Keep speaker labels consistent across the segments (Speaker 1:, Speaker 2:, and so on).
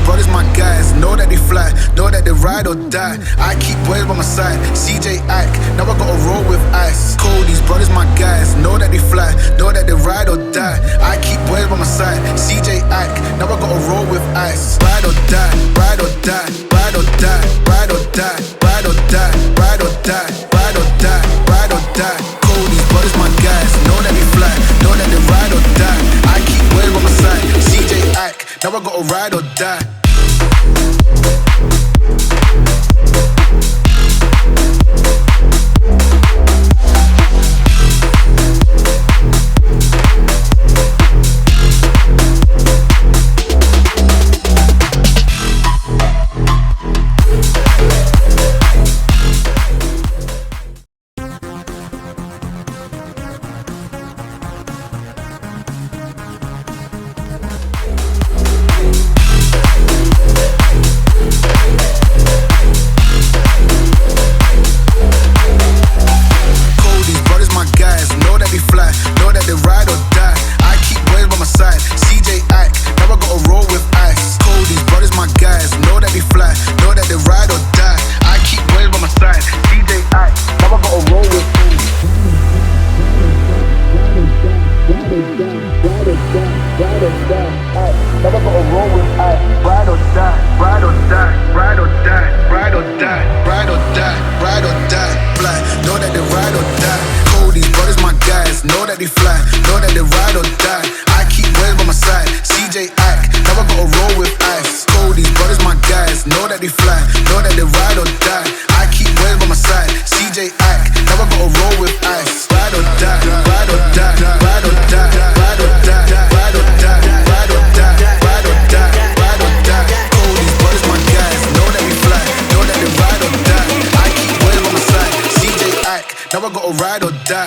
Speaker 1: Brothers my guys, know that they fly, know that they ride or die. I keep boys by my side, CJ Ike, now I gotta roll with ice. Cody's brothers my guys, know that they fly, know that they ride or die. I keep boys by my side, CJ Ike, now I gotta roll with ice. Ride or die, ride or die, ride or die, ride or die, ride or die, ride or die, ride or die, ride or die. Cody's brothers my guys, know that they fly, know that they ride or die. I keep boys by my side, CJ Ike, now I gotta ride or die. Now I gotta ride or die.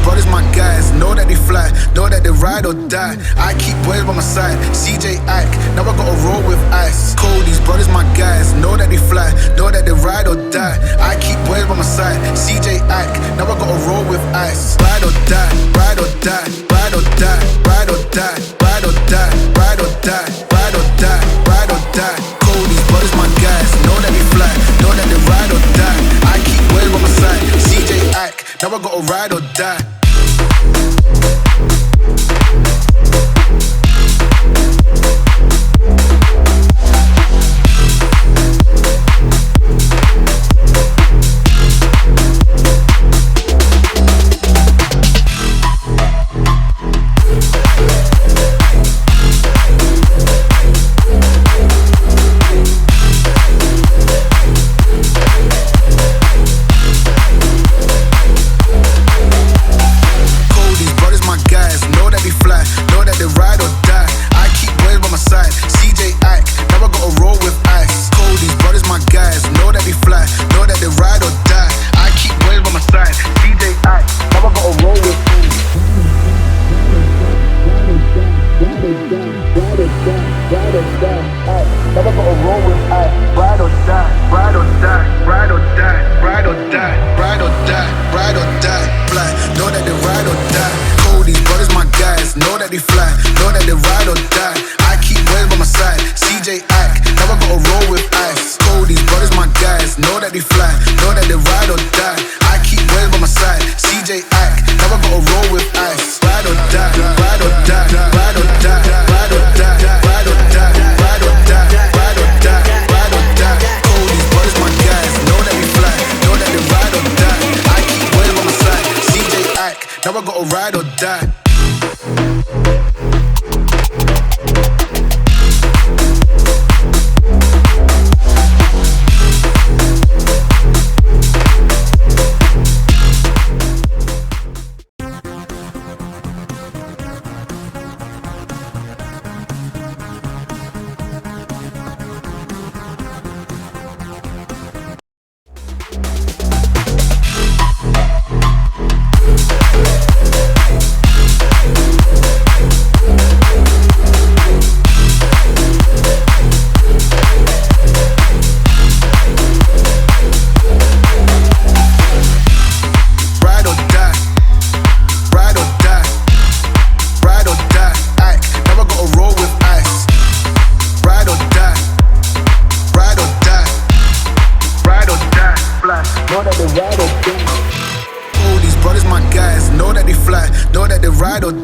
Speaker 1: Brothers my guys, know that they fly, know that they ride or die. I keep boys by my side, CJ Ike, now I gotta roll with ice. Cody's brothers my guys, know that they fly, know that they ride or die. I keep boys by my side, CJ Ike, now I gotta roll with ice. Ride or die, ride or die, ride or die, ride or die, ride or die, ride or die, ride or die, ride or die. Cody's brothers my guys, know that they fly, know that they ride or die. I keep boys by my side, CJ Ike, now I gotta ride or die.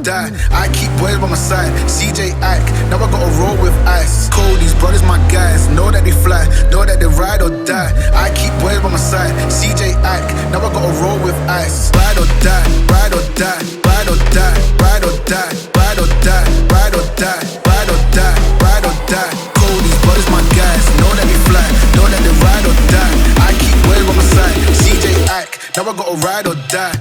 Speaker 1: die. I keep boys by my side. CJ Ike, now I gotta roll with ice. Cody's brothers, my guys, know that they fly, know that they ride or die. I keep boys by my side. CJ Ike, now I gotta roll with ice. Ride or die, ride or die, ride or die, ride or die, ride or die, ride or die, ride or die, ride or die. Cody's brothers, my guys, know that they fly, know that they ride or die. I keep boys by my side. CJ Ike, now I gotta ride or die.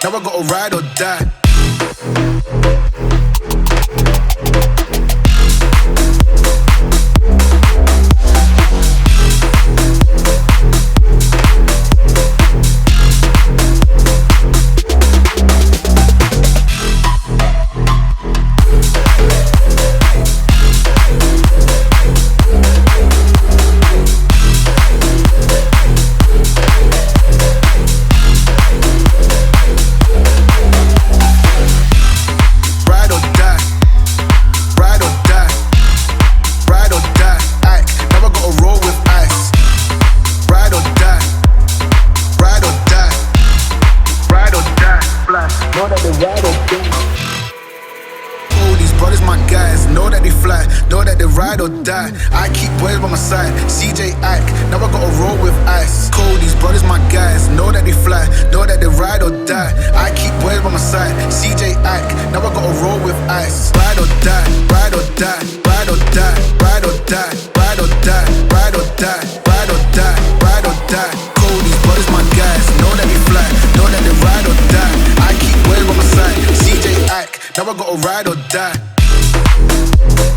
Speaker 1: Now I gotta ride or die. Ride or die. I keep boys by my side. CJ Ike, now I gotta roll with ice. Cody's brothers, my guys, know that they fly, know that they ride or die. I keep boys by my side. CJ Ike, now I gotta roll with ice. Ride or die, ride or die, ride or die, ride or die, ride or die, ride or die, ride or die, ride or die. Cody's brothers, my guys, know that they fly, know that they ride or die. I keep boys by my side. CJ Ike, now I gotta ride or die.